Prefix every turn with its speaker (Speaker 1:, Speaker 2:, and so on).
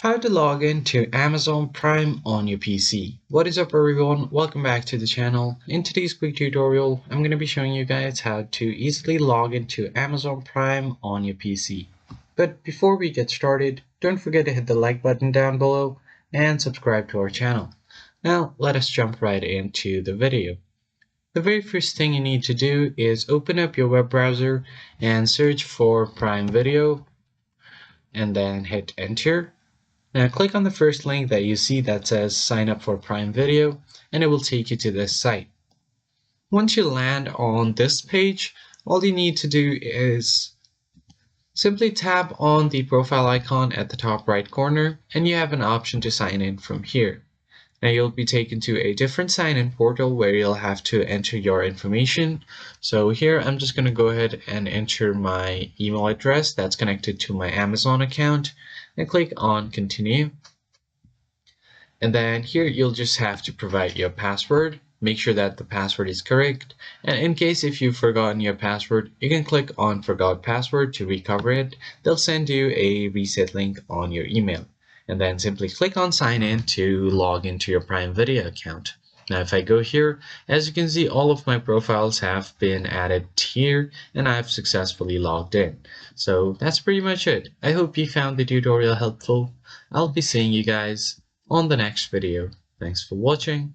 Speaker 1: How to log into Amazon Prime on your PC. What is up everyone, welcome back to the channel. In today's quick tutorial, I'm going to be showing you guys how to easily log into Amazon Prime on your PC. But before we get started, don't forget to hit the like button down below and subscribe to our channel. Now let us jump right into the video. The very first thing you need to do is open up your web browser and search for Prime Video and then hit enter. Now click on the first link that you see that says sign up for Prime Video and it will take you to this site. Once you land on this page, all you need to do is simply tap on the profile icon at the top right corner and you have an option to sign in from here. Now you'll be taken to a different sign-in portal where you'll have to enter your information. So here I'm just going to go ahead and enter my email address that's connected to my Amazon account and click on continue. And then here you'll just have to provide your password. Make sure that the password is correct. And in case if you've forgotten your password, you can click on forgot password to recover it. They'll send you a reset link on your email. And then simply click on sign in to log into your Prime Video account. Now if I go here, as you can see, all of my profiles have been added here and I've successfully logged in. So that's pretty much it. I hope you found the tutorial helpful. I'll be seeing you guys on the next video. Thanks for watching.